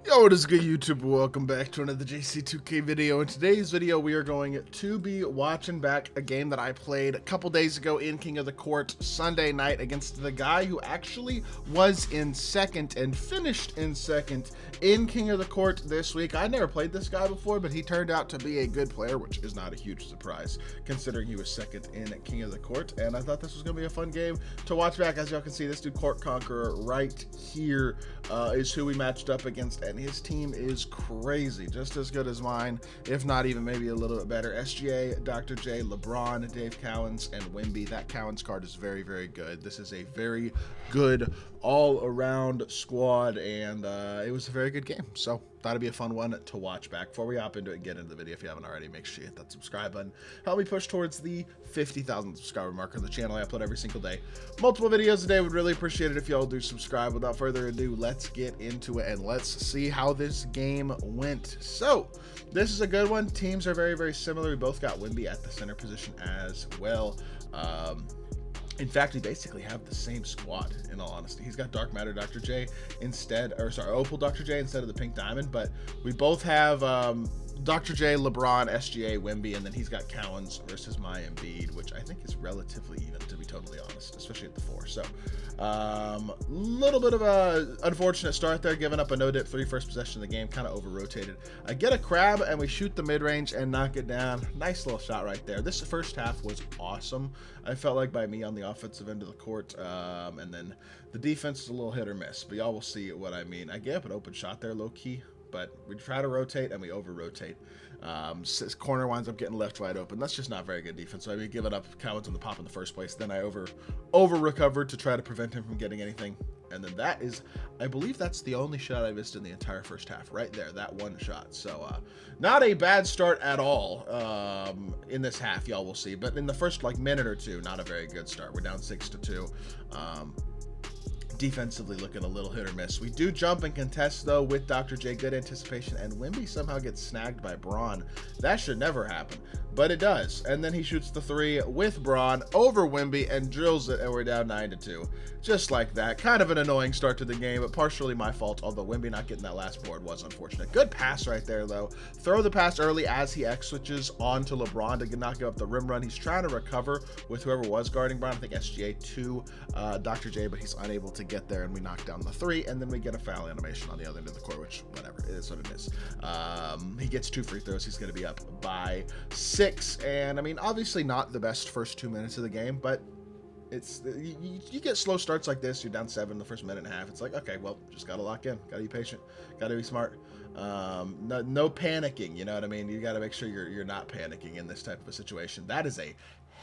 Yo, what is good, YouTube? Welcome back to another JC2K video. In today's video, we are going to be watching back a game that I played a couple days ago in King of the Court Sunday night against the guy who actually was in second and finished in second in King of the Court this week. I never played this guy before, but he turned out to be a good player, which is not a huge surprise considering he was second in King of the Court. And I thought this was going to be a fun game to watch back. As y'all can see, this dude Court Conqueror right here is who we matched up against, and his team is crazy, just as good as mine, if not even maybe a little bit better. SGA, Dr. J, LeBron, Dave Cowens, and Wemby. That Cowens card is very, very good. This is a very good all-around squad, and it was a very good game. So thought it'd be a fun one to watch back. Before we hop into it and get into the video, if you haven't already, make sure you hit that subscribe button. Help me push towards the 50,000 subscriber mark on the channel. I upload every single day. Multiple videos a day. Would really appreciate it if y'all do subscribe. Without further ado, let's get into it and let's see how this game went. So this is a good one. Teams are very, very similar. We both got Wemby at the center position as well. In fact, we basically have the same squad, in all honesty. He's got Dark Matter Dr. J instead, or sorry, Opal Dr. J instead of the Pink Diamond, but we both have Dr. J, LeBron, SGA, Wemby, and then he's got Cowens versus my Embiid, which I think is relatively even, to be totally honest, especially at the 4. So, little bit of a unfortunate start there, giving up a no-dip 3 first possession of the game, kind of over-rotated. I get a crab, and we shoot the mid-range and knock it down. Nice little shot right there. This first half was awesome. I felt like by me on the offensive end of the court, and then the defense is a little hit or miss, but y'all will see what I mean. I gave up an open shot there, low-key, but we try to rotate and we over-rotate. Corner winds up getting left wide open. That's just not very good defense. So I mean, giving up Cowens on the pop in the first place. Then I over-recovered to try to prevent him from getting anything. And then that is, I believe that's the only shot I missed in the entire first half. Right there, that one shot. So not a bad start at all in this half, y'all will see. But in the first minute or two, not a very good start. We're down 6-2. Defensively looking a little hit or miss. We do jump and contest though with Dr. J, good anticipation, and Wemby somehow gets snagged by Braun. That should never happen, but it does. And then he shoots the 3 with Braun over Wemby and drills it, and we're down 9-2. Just like that. Kind of an annoying start to the game, but partially my fault, although Wemby not getting that last board was unfortunate. Good pass right there though. Throw the pass early as he X switches onto LeBron to not give up the rim run. He's trying to recover with whoever was guarding Braun. I think SGA to Dr. J, but he's unable to get there, and we knock down the 3, and then we get a foul animation on the other end of the court, which whatever, it is what it is. He gets 2 free throws. He's going to be up by 6, and I mean, obviously not the best first 2 minutes of the game, but it's you get slow starts like this. You're down 7 the first minute and a half. It's like, okay, well, just gotta lock in, gotta be patient, gotta be smart. No panicking, you know what I mean? You gotta make sure you're not panicking in this type of a situation. That is a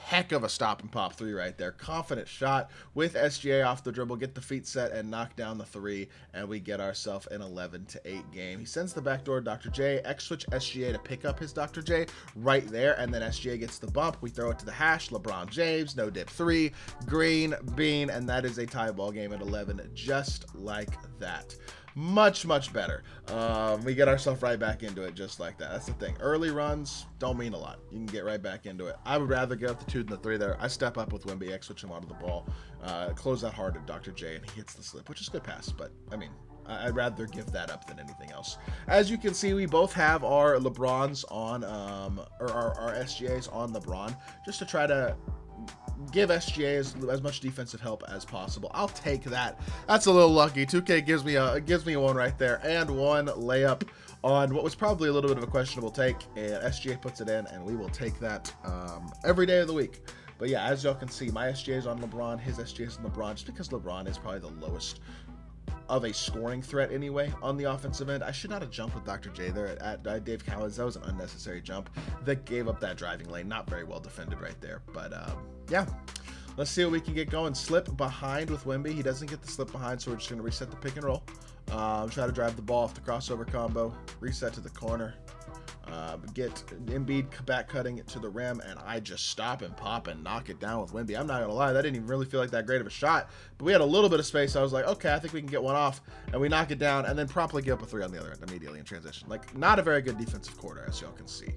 heck of a stop and pop 3 right there. Confident shot with SGA off the dribble, get the feet set and knock down the 3, and we get ourselves an 11-8 game. He sends the backdoor Dr. J, X switch SGA to pick up his Dr. J right there, and then SGA gets the bump. We throw it to the hash, LeBron James, no dip 3, green bean, and that is a tie ball game at 11, just like that. Much better. We get ourselves right back into it just like that. That's the thing. Early runs don't mean a lot. You can get right back into it. I would rather get up the 2 than the 3 there. I step up with Wemby, X switch him onto the ball, close that hard at Dr. J, and he hits the slip, which is a good pass, but I mean, I'd rather give that up than anything else. As you can see, we both have our LeBrons on, or our SGAs on LeBron, just to try to give SGA as much defensive help as possible. I'll take that. That's a little lucky. 2K gives me one right there, and one layup on what was probably a little bit of a questionable take, and SGA puts it in, and we will take that every day of the week. But yeah, as y'all can see, my SGA is on LeBron, his SGA is on LeBron, just because LeBron is probably the lowest of a scoring threat anyway on the offensive end. I should not have jumped with Dr. J there at Dave Cowens. That was an unnecessary jump that gave up that driving lane. Not very well defended right there, but yeah, let's see what we can get going. Slip behind with Wemby. He doesn't get the slip behind, so we're just going to reset the pick and roll. Try to drive the ball off the crossover combo, reset to the corner. Get Embiid back cutting it to the rim, and I just stop and pop and knock it down with Wemby. I'm not gonna lie, that didn't even really feel like that great of a shot, but we had a little bit of space. So I was like, okay, I think we can get one off, and we knock it down, and then promptly give up a three on the other end immediately in transition. Like, not a very good defensive quarter, as y'all can see.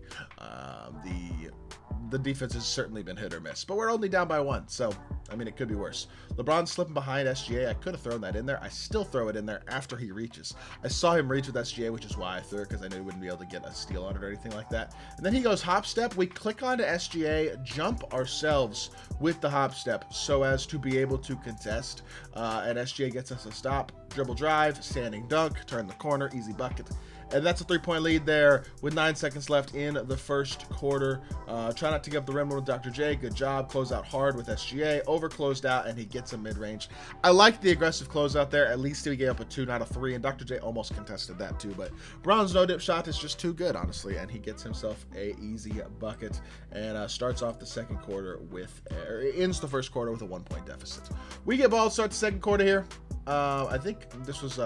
The defense has certainly been hit or miss, but we're only down by one, so I mean, it could be worse. LeBron's slipping behind SGA. I could have thrown that in there. I still throw it in there after he reaches. I saw him reach with SGA, which is why I threw it, because I knew he wouldn't be able to get a steal on it or anything like that. And then he goes hop step. We click onto SGA, jump ourselves with the hop step so as to be able to contest. And SGA gets us a stop, dribble drive, standing dunk, turn the corner, easy bucket. And that's a 3-point lead there with 9 seconds left in the first quarter. Try not to give up the rim with Dr. J. Good job. Close out hard with SGA. Over closed out, and he gets a mid-range. I like the aggressive closeout there. At least he gave up a 2, not a 3, and Dr. J almost contested that too. But Bron's no-dip shot is just too good, honestly, and he gets himself a easy bucket and starts off the second quarter with, ends the first quarter with a 1-point deficit. We get ball to start the second quarter here. I think this was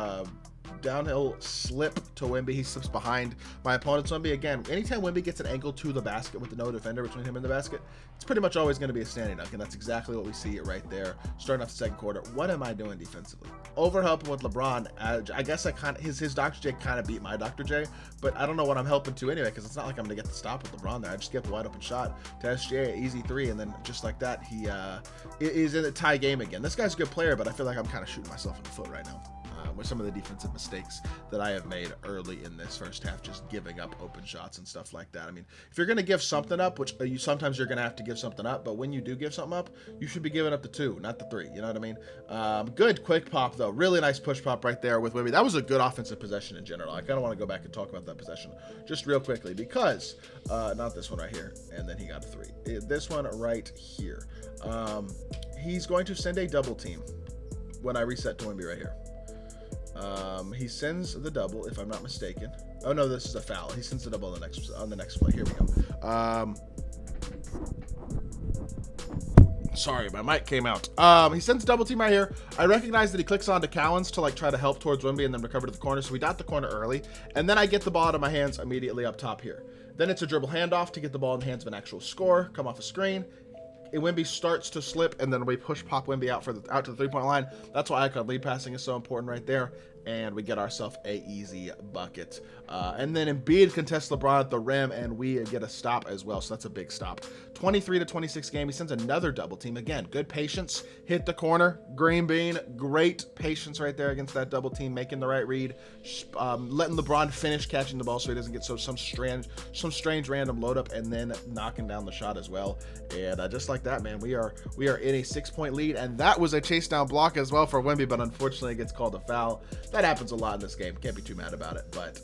downhill slip to Wemby. He slips behind my opponent's Wemby. Again, anytime Wemby gets an angle to the basket with no defender between him and the basket, it's pretty much always going to be a standing dunk, and that's exactly what we see right there starting off the second quarter. What am I doing defensively? Overhelping with LeBron. I guess I kind of his Dr. J kind of beat my Dr. J, but I don't know what I'm helping to anyway, because it's not like I'm going to get the stop with LeBron there. I just get the wide open shot to SGA, easy 3, and then just like that, he is in a tie game again. This guy's a good player, but I feel like I'm kind of shooting myself in the foot right now with some of the defensive mistakes that I have made early in this first half, just giving up open shots and stuff like that. I mean, if you're going to give something up, which sometimes you're going to have to give something up, but when you do give something up, you should be giving up the 2, not the 3. You know what I mean? Good quick pop, though. Really nice push pop right there with Wemby. That was a good offensive possession in general. I kind of want to go back and talk about that possession just real quickly, because not this one right here, and then he got a 3. This one right here. He's going to send a double team when I reset to Wemby right here. He sends the double, if I'm not mistaken. Oh no, this is a foul. He sends the double on the next play. Here we go. Sorry, my mic came out. He sends double team right here. I recognize that he clicks onto Cowens to try to help towards Wemby and then recover to the corner. So we dot the corner early, and then I get the ball out of my hands immediately up top here. Then it's a dribble handoff to get the ball in the hands of an actual scorer. Come off a screen. Wemby starts to slip, and then we push pop Wemby out to the 3-point line. That's why icon lead passing is so important right there, and we get ourselves a easy bucket. And then Embiid contests LeBron at the rim, and we get a stop as well, so that's a big stop. 23-26 game. He sends another double team. Again, good patience. Hit the corner. Green bean. Great patience right there against that double team, making the right read, letting LeBron finish catching the ball so he doesn't get some strange random load up, and then knocking down the shot as well. And just like that, man, we are in a 6-point lead, and that was a chase down block as well for Wemby, but unfortunately it gets called a foul. That happens a lot in this game. Can't be too mad about it, but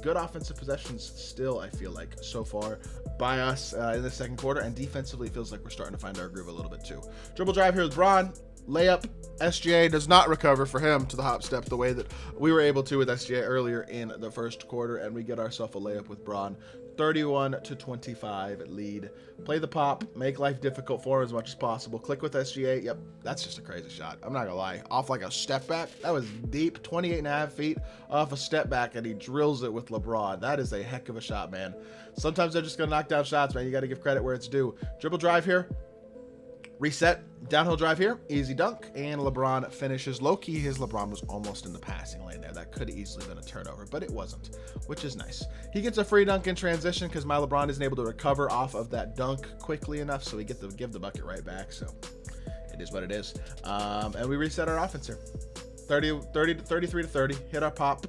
good offensive possessions still, I feel like, so far by us in the second quarter, and defensively it feels like we're starting to find our groove a little bit too. Dribble drive here with Bron. Layup. SGA does not recover for him to the hop step the way that we were able to with SGA earlier in the first quarter, and we get ourselves a layup with Bron. 31-25 lead. Play the pop, make life difficult for him as much as possible. Click with SGA. Yep, that's just a crazy shot. I'm not gonna lie. Off like a step back. That was deep, 28.5 feet off a step back, and he drills it with LeBron. That is a heck of a shot, man. Sometimes they're just gonna knock down shots, man. You got to give credit where it's due. Dribble drive here. Reset, downhill drive here, easy dunk, and LeBron finishes. Low-key, his LeBron was almost in the passing lane there. That could have easily been a turnover, but it wasn't, which is nice. He gets a free dunk in transition because my LeBron isn't able to recover off of that dunk quickly enough, so we get to give the bucket right back, so it is what it is. And we reset our offense here. 33-30, hit our pop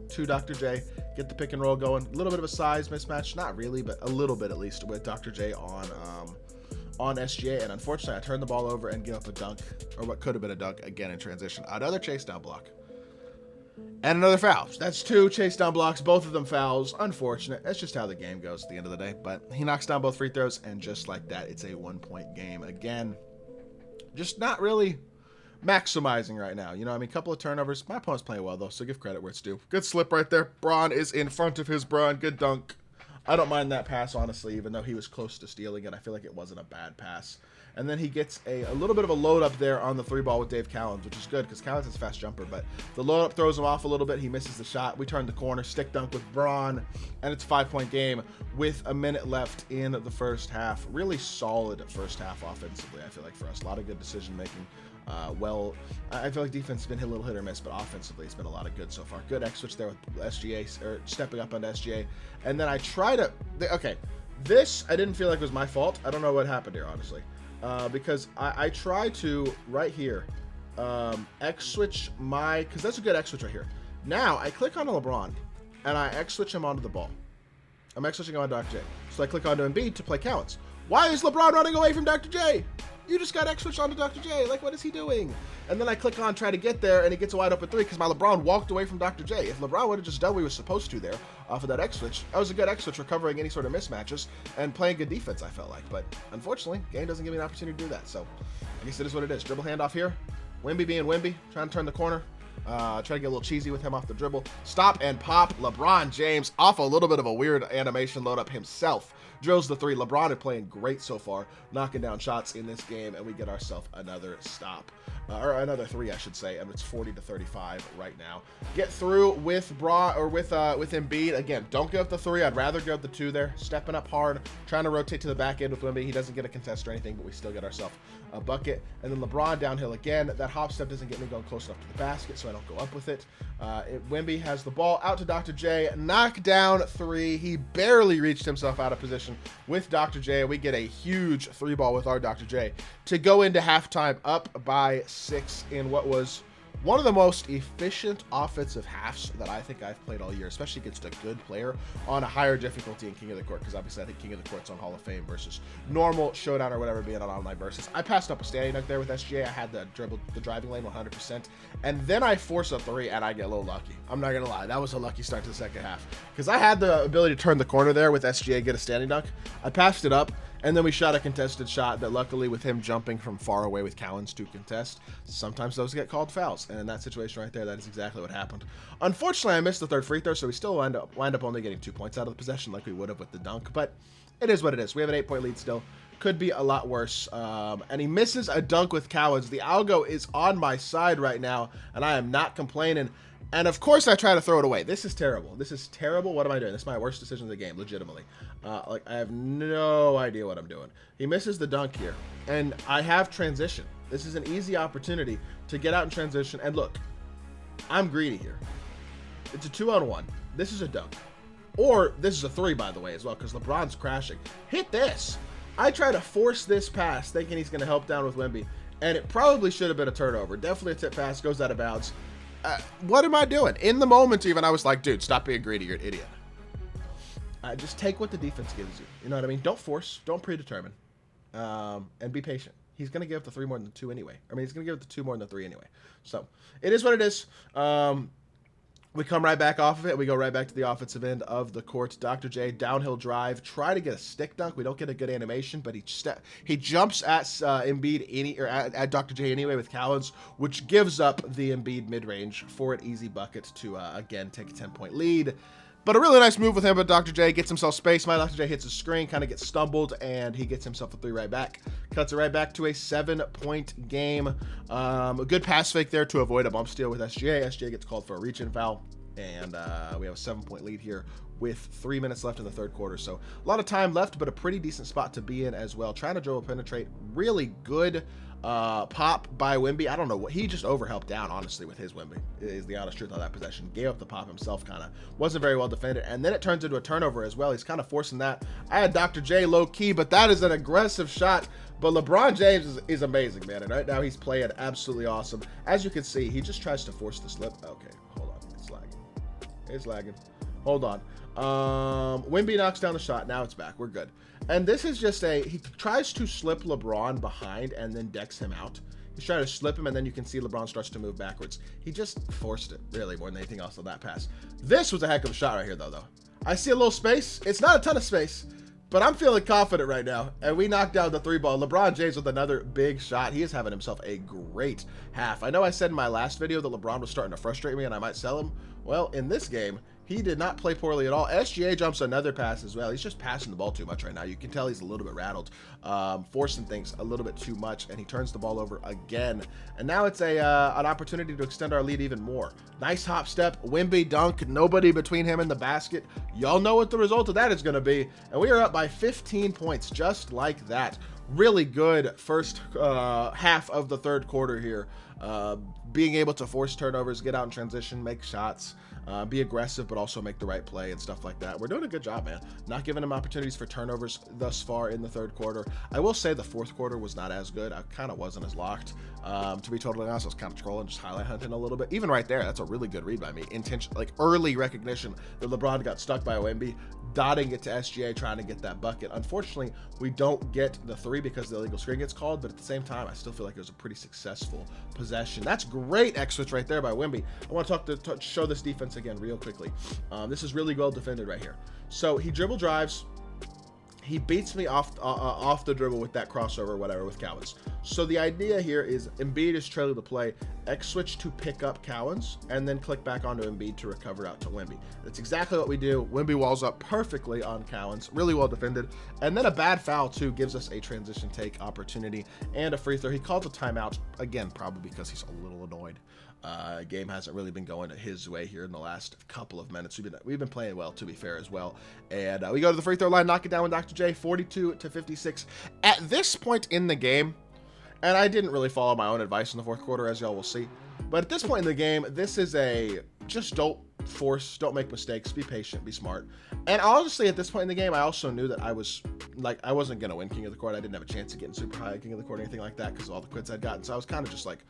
to Dr. J, get the pick and roll going. A little bit of a size mismatch, not really, but a little bit at least with Dr. J on SGA, and unfortunately I turned the ball over and give up a dunk, or what could have been a dunk again in transition. Another chase down block and another foul. That's 2 chase down blocks, both of them fouls. Unfortunate. That's just how the game goes at the end of the day, but he knocks down both free throws, and just like that, it's a 1-point game again. Just not really maximizing right now. You know, I mean, a couple of turnovers. My opponent's playing well though, so give credit where it's due. Good slip right there. Bron is in front of his Bron. Good dunk. I don't mind that pass, honestly, even though he was close to stealing it. I feel like it wasn't a bad pass. And then he gets a little bit of a load up there on the 3-ball with Dave Cowens, which is good because Cowens is a fast jumper, but the load up throws him off a little bit. He misses the shot. We turn the corner, stick dunk with Braun, and it's a 5-point game with a minute left in the first half. Really solid first half offensively, I feel like, for us. A lot of good decision making. I feel like defense has been a little hit or miss, but offensively it's been a lot of good so far. Good X switch there with SGA, or stepping up onto SGA. And then I try to, okay, this I didn't feel like was my fault. I don't know what happened here, honestly. Because I try to, right here, X switch because that's a good X switch right here. Now I click on LeBron and I X switch him onto the ball. I'm X switching on Dr. J. So I click onto Embiid to play Cowens. Why is LeBron running away from Dr. J? You just got X switched onto Dr. J. Like, what is he doing? And then I click on try to get there, and he gets a wide open 3 because my LeBron walked away from Dr. J. If LeBron would have just done what he was supposed to there off of that X switch, that was a good X switch, recovering any sort of mismatches and playing good defense, I felt like. But unfortunately, game doesn't give me an opportunity to do that. So I guess it is what it is. Dribble handoff here. Wemby being Wemby, trying to turn the corner. Try to get a little cheesy with him off the dribble. Stop and pop. LeBron James off a little bit of a weird animation load up himself. Drills the 3. LeBron is playing great so far, knocking down shots in this game, and we get ourselves another stop. Or another 3, I should say, and it's 40-35 right now. Get through with Embiid. Again, don't give up the 3. I'd rather give up the 2 there. Stepping up hard, trying to rotate to the back end with Wemby. He doesn't get a contest or anything, but we still get ourselves a bucket. And then LeBron downhill again. That hop step doesn't get me going close enough to the basket, so I don't go up with it. Wemby has the ball out to Dr. J. Knock down 3. He barely reached himself out of position with Dr. J. We get a huge 3-ball with our Dr. J to go into halftime up by 6 in what was one of the most efficient offensive halves that I think I've played all year, especially against a good player on a higher difficulty in King of the Court, because obviously I think King of the Court's on Hall of Fame versus normal Showdown or whatever being on online versus. I passed up a standing dunk there with SGA. I had the driving lane 100%, and then I force a 3 and I get a little lucky. I'm not gonna lie, that was a lucky start to the second half because I had the ability to turn the corner there with SGA, get a standing dunk. I passed it up, and then we shot a contested shot that luckily with him jumping from far away with Cowens to contest, sometimes those get called fouls. And in that situation right there, that is exactly what happened. Unfortunately, I missed the 3rd free throw, so we still wind up only getting 2 points out of the possession like we would have with the dunk. But it is what it is. We have an 8-point lead still. Could be a lot worse. And he misses a dunk with Cowens. The algo is on my side right now, and I am not complaining. And of course I try to throw it away. This is terrible. This is terrible. What am I doing? This is my worst decision of the game, legitimately. Like, I have no idea what I'm doing. He misses the dunk here, and I have transition. This is an easy opportunity to get out in transition. And look, I'm greedy here. It's a 2-on-1. This is a dunk. Or this is a 3, by the way, as well, because LeBron's crashing. Hit this. I try to force this pass, thinking he's going to help down with Wemby, and it probably should have been a turnover. Definitely a tip pass, goes out of bounds. What am I doing? In the moment, even, I was like, dude, stop being greedy. You're an idiot. Just take what the defense gives you. You know what I mean? Don't force. Don't predetermine. And be patient. He's going to give the 3 more than the 2 anyway. I mean, he's going to give the 2 more than the 3 anyway. So, it is what it is. We come right back off of it. We go right back to the offensive end of the court. Dr. J, downhill drive. Try to get a stick dunk. We don't get a good animation, but he jumps at Embiid at Dr. J anyway with Cowens, which gives up the Embiid mid-range for an easy bucket to, again, take a 10-point lead. But a really nice move with him, but Dr. J gets himself space. My Dr. J hits a screen, kind of gets stumbled, and he gets himself a 3 right back. Cuts it right back to a 7-point game. A good pass fake there to avoid a bump steal with SGA. SGA gets called for a reach-in foul, and we have a 7-point lead here with 3 minutes left in the third quarter. So a lot of time left, but a pretty decent spot to be in as well. Trying to dribble penetrate. Really good pop by Wemby. I don't know what he just overhelped down, honestly, with his Wemby is the honest truth on that possession. Gave up the pop himself, kind of wasn't very well defended, and then it turns into a turnover as well. He's kind of forcing that. I had Dr. J low key, but that is an aggressive shot. But LeBron James is amazing, man, and right now he's playing absolutely awesome. As you can see, he just tries to force the slip. Okay, hold on, it's lagging. It's lagging. Hold on. Wemby knocks down the shot. Now it's back. We're good. And this is just he tries to slip LeBron behind and then decks him out. He's trying to slip him, and then you can see LeBron starts to move backwards. He just forced it, really, more than anything else on that pass. This was a heck of a shot right here, though. I see a little space. It's not a ton of space, but I'm feeling confident right now. And we knocked down the 3-ball. LeBron James with another big shot. He is having himself a great half. I know I said in my last video that LeBron was starting to frustrate me and I might sell him. Well, in this game, He did not play poorly at all. SGA jumps another pass as well. He's just passing the ball too much right now. You can tell he's a little bit rattled, forcing things a little bit too much, and he turns the ball over again. And now it's an opportunity to extend our lead even more. Nice hop step, Wemby dunk, nobody between him and the basket. Y'all know what the result of that is going to be. And we are up by 15 points, just like that. Really good first half of the third quarter here. Being able to force turnovers, get out in transition, make shots, be aggressive, but also make the right play and stuff like that. We're doing a good job, man. Not giving them opportunities for turnovers thus far in the third quarter. I will say the fourth quarter was not as good. I kind of wasn't as locked. To be totally honest, I was kind of trolling, just highlight hunting a little bit. Even right there, that's a really good read by me. Intention, like early recognition that LeBron got stuck by Wemby, dotting it to SGA, trying to get that bucket. Unfortunately, we don't get the three because the illegal screen gets called, but at the same time, I still feel like it was a pretty successful possession. That's great X-switch right there by Wemby. I want to show this defense again real quickly. This is really well defended right here. So he dribble drives. He beats me off the dribble with that crossover or whatever with Cowens. So the idea here is Embiid is trailing the play, X switch to pick up Cowens, and then click back onto Embiid to recover out to Wemby. That's exactly what we do. Wemby walls up perfectly on Cowens, really well defended. And then a bad foul too gives us a transition take opportunity and a free throw. He called a timeout, again, probably because he's a little annoyed. Game hasn't really been going his way here in the last couple of minutes. We've been playing well, to be fair, as well. And we go to the free throw line, knock it down with Dr. J, 42-56. At this point in the game, and I didn't really follow my own advice in the fourth quarter, as y'all will see, but at this point in the game, this is just don't force, don't make mistakes, be patient, be smart. And honestly, at this point in the game, I also knew that I wasn't going to win King of the Court. I didn't have a chance of getting super high at King of the Court or anything like that because of all the quits I'd gotten. So I was kind of just like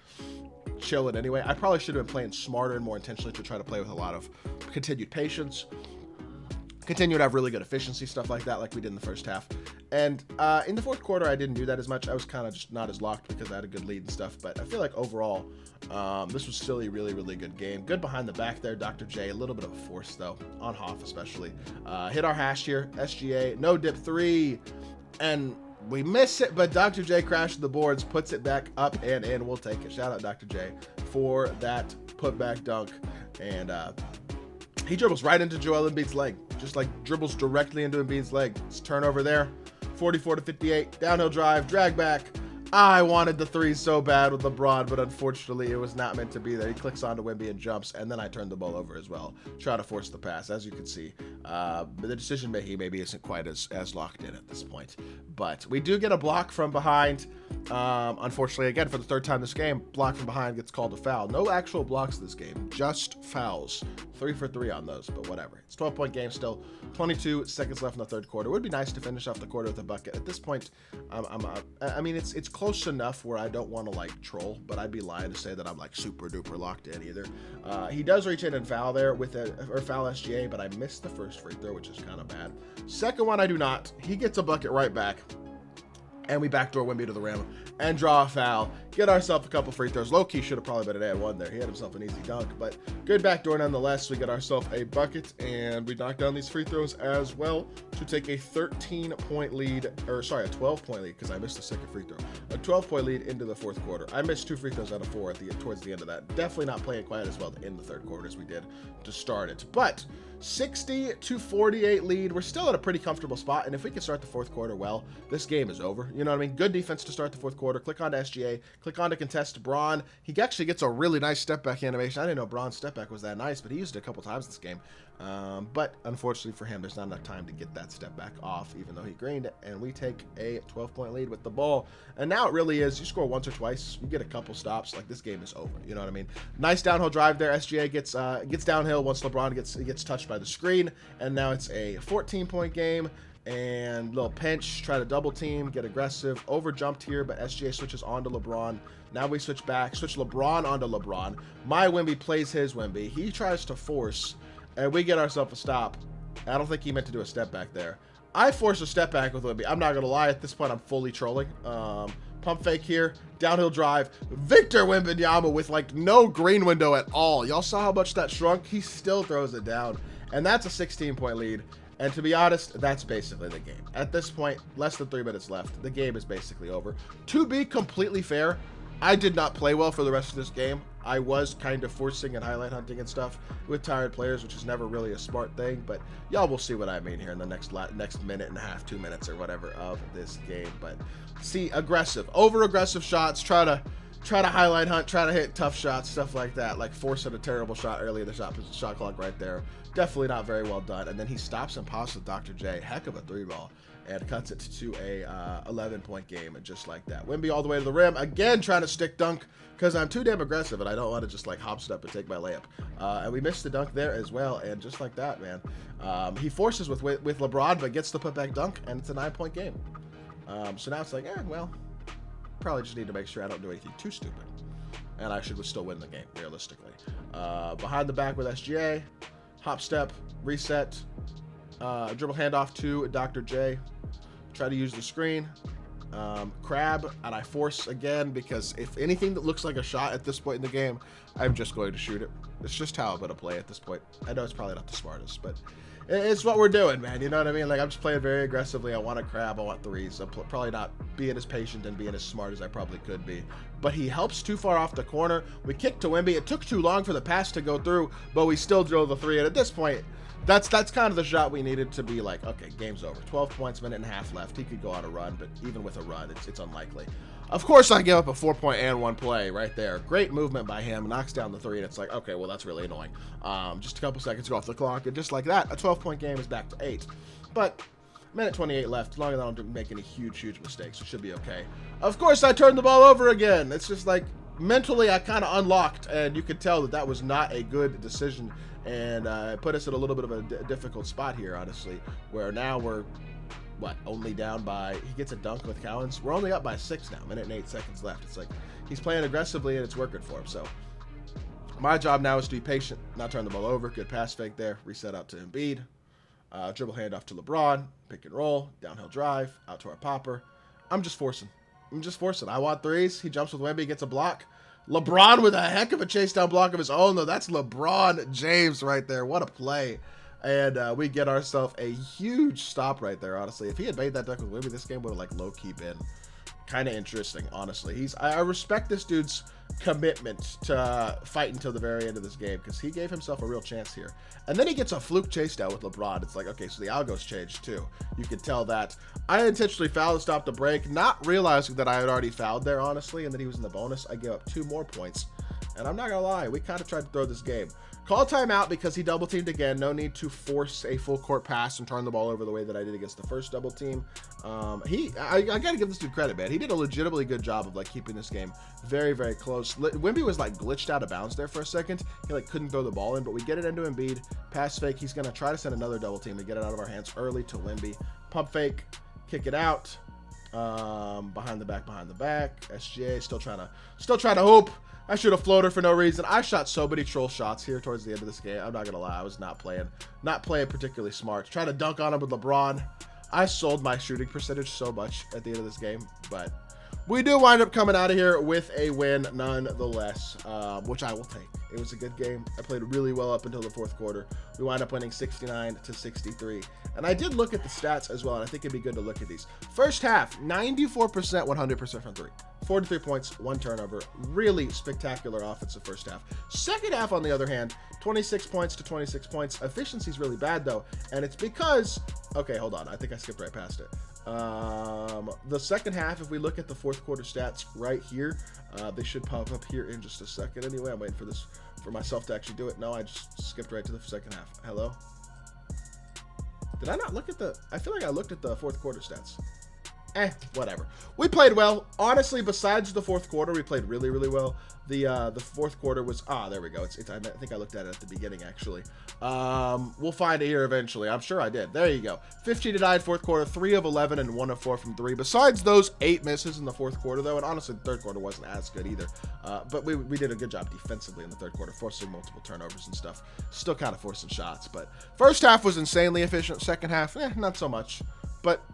chilling anyway. I probably should have been playing smarter and more intentionally to try to play with a lot of continued patience, continue to have really good efficiency, stuff like that, like we did in the first half. And in the fourth quarter, I didn't do that as much. I was kind of just not as locked because I had a good lead and stuff. But I feel like overall, this was still a really, really good game. Good behind the back there, Dr. J. A little bit of a force, though, on Hoff especially. Hit our hash here, SGA, no dip three. And we miss it, but Dr. J crashed the boards, puts it back up and in. We'll take it. Shout out Dr. J for that putback dunk. And he dribbles right into Joel Embiid's leg. Just like dribbles directly into Embiid's leg. It's turnover there. 44-58. Downhill drive. Drag back. I wanted the three so bad with LeBron, but unfortunately it was not meant to be there. He clicks onto Wemby and jumps, and then I turned the ball over as well. Try to force the pass, as you can see. But the decision making maybe isn't quite as locked in at this point. But we do get a block from behind. Unfortunately, again, for the third time this game, block from behind gets called a foul. No actual blocks this game, just fouls. 3 for 3 on those, but whatever. It's a 12-point game still. 22 seconds left in the third quarter. It would be nice to finish off the quarter with a bucket. At this point, I mean, it's close enough where I don't want to like troll, but I'd be lying to say that I'm like super duper locked in either. He does reach in and foul there or foul SGA, but I missed the first free throw, which is kind of bad. Second one, I do not. He gets a bucket right back. And we backdoor Wemby to the rim and draw a foul. Get ourselves a couple free throws. Low-key should have probably been an and one there. He had himself an easy dunk, but good backdoor nonetheless. We get ourselves a bucket, and we knock down these free throws as well to take a 13-point lead, or sorry, a 12-point lead because I missed the second free throw. A 12-point lead into the fourth quarter. I missed 2 free throws out of 4 towards the end of that. Definitely not playing quite as well in the third quarter as we did to start it. But 60-48 lead. We're still at a pretty comfortable spot, and if we can start the fourth quarter well, this game is over. You know what I mean? Good defense to start the fourth quarter. Click on to SGA. Click on to contest Braun. He actually gets a really nice step back animation. I didn't know Braun's step back was that nice, but he used it a couple times this game. But unfortunately for him, there's not enough time to get that step back off, even though he greened it, and we take a 12-point lead with the ball. And now it really is, you score once or twice, you get a couple stops, like this game is over. You know what I mean? Nice downhill drive there. SGA gets downhill once LeBron gets touched by the screen, and now it's a 14-point game. And little pinch, try to double team, get aggressive, over jumped here, but SGA switches onto LeBron. Now we switch back, switch LeBron onto LeBron. My Wemby plays his Wemby. He tries to force, and we get ourselves a stop. I don't think he meant to do a step back there. I force a step back with Wemby. I'm not gonna lie, at this point I'm fully trolling. Pump fake here, downhill drive. Victor Wembanyama with like no green window at all. Y'all saw how much that shrunk? He still throws it down. And that's a 16-point lead. And to be honest, that's basically the game. At this point, less than 3 minutes left. The game is basically over. To be completely fair, I did not play well for the rest of this game. I was kind of forcing and highlight hunting and stuff with tired players, which is never really a smart thing, but y'all will see what I mean here in the next minute and a half, 2 minutes or whatever of this game. But see, aggressive, over aggressive shots, try to highlight hunt, try to hit tough shots, stuff like that, like forcing a terrible shot early in the shot clock right there. Definitely not very well done. And then he stops and pauses with Dr. J. Heck of a 3-ball. And cuts it to a 11-point game, and just like that. Wemby all the way to the rim, again trying to stick dunk, because I'm too damn aggressive, and I don't want to just like hop step and take my layup. And we missed the dunk there as well, and just like that, man. He forces with LeBron, but gets the putback dunk, and it's a 9-point game. So now it's like, well, probably just need to make sure I don't do anything too stupid. And I should still win the game, realistically. Behind the back with SGA, hop step, reset, dribble handoff to Dr. J. Try to use the screen, crab, and I force again, because if anything that looks like a shot at this point in the game, I'm just going to shoot it. It's just how I'm going to play at this point. I know it's probably not the smartest, but it's what we're doing, man. You know what I mean? Like, I'm just playing very aggressively. I want to crab. I want threes. I'm probably not being as patient and being as smart as I probably could be. But he helps too far off the corner. We kick to Wemby. It took too long for the pass to go through, but we still drilled the three. And at this point, that's kind of the shot we needed to be like, okay, game's over. 12 points, minute and a half left. He could go on a run, but even with a run, it's unlikely. Of course, I give up a 4-point and 1 play right there. Great movement by him. Knocks down the three, and it's like, okay, well, that's really annoying. Just a couple seconds go off the clock, and just like that, a 12-point game is back to 8. But minute 28 left. As long as I don't make any huge mistakes, it should be okay. Of course, I turned the ball over again. It's just like, mentally, I kind of unlocked, and you could tell that was not a good decision. And it put us in a little bit of a difficult spot here, honestly, where now we're, only down by, he gets a dunk with Cowens. We're only up by 6 now, minute and 8 seconds left. It's like, he's playing aggressively, and it's working for him. So my job now is to be patient, not turn the ball over. Good pass fake there, reset out to Embiid. Dribble handoff to LeBron, pick and roll, downhill drive, out to our popper. I'm just forcing. I want threes. He jumps with Wemby, gets a block. LeBron with a heck of a chase down block of his own, though. That's LeBron James right there. What a play. And we get ourselves a huge stop right there, honestly. If he had made that dunk with Wemby, this game would have, like, low-key been kind of interesting, honestly. I respect this dude's commitment to fight until the very end of this game, because he gave himself a real chance here. And then he gets a fluke chase down with LeBron. It's like, okay, so the algo's changed too. You could tell that. I intentionally fouled to stop the break, not realizing that I had already fouled there, honestly, and that he was in the bonus. I gave up 2 more points. And I'm not going to lie, we kind of tried to throw this game. Call timeout because he double teamed again. No need to force a full court pass and turn the ball over the way that I did against the first double team. I got to give this dude credit, man. He did a legitimately good job of like keeping this game very, very close. Wemby was like glitched out of bounds there for a second. He like couldn't throw the ball in, but we get it into Embiid. Pass fake. He's going to try to send another double team to get it out of our hands early to Wemby. Pump fake. Kick it out. Behind the back. SGA still trying to hoop. I shoot a floater for no reason. I shot so many troll shots here towards the end of this game. I'm not gonna lie, I was not playing particularly smart. Trying to dunk on him with LeBron. I sold my shooting percentage so much at the end of this game, but we do wind up coming out of here with a win nonetheless, which I will take. It was a good game. I played really well up until the fourth quarter. We wind up winning 69-63. And I did look at the stats as well, and I think it'd be good to look at these. First half, 94%, 100% from 3. 43 points, 1 turnover. Really spectacular offensive first half. Second half, on the other hand, 26 points to 26 points. Efficiency's really bad, though, and it's because... Okay, hold on. I think I skipped right past it. The second half, if we look at the fourth quarter stats right here, they should pop up here in just a second. Anyway, I'm waiting for myself to actually do it. No, I just skipped right to the second half. Hello? Did I not look at the... I feel like I looked at the fourth quarter stats. Whatever. We played well. Honestly, besides the fourth quarter, we played really, really well. The fourth quarter was... there we go. I think I looked at it at the beginning, actually. We'll find it here eventually. I'm sure I did. There you go. 15-9 fourth quarter, 3 of 11 and 1 of 4 from 3. Besides those 8 misses in the fourth quarter, though, and honestly, the third quarter wasn't as good either. But we did a good job defensively in the third quarter, forcing multiple turnovers and stuff. Still kind of forcing shots, but first half was insanely efficient. Second half, not so much. But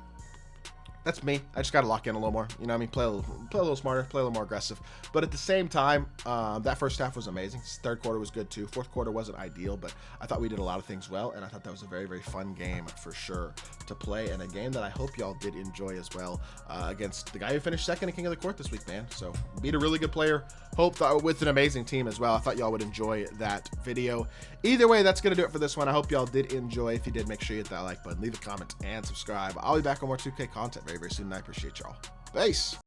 That's me. I just got to lock in a little more. You know what I mean? Play a little smarter, play a little more aggressive. But at the same time, that first half was amazing. Third quarter was good too. Fourth quarter wasn't ideal, but I thought we did a lot of things well, and I thought that was a very, very fun game for sure to play, and a game that I hope y'all did enjoy as well, against the guy who finished second in King of the Court this week, man. So beat a really good player. Hope that with an amazing team as well. I thought y'all would enjoy that video. Either way, that's going to do it for this one. I hope y'all did enjoy. If you did, make sure you hit that like button, leave a comment, and subscribe. I'll be back on more 2K content very, very soon, and I appreciate y'all. Peace.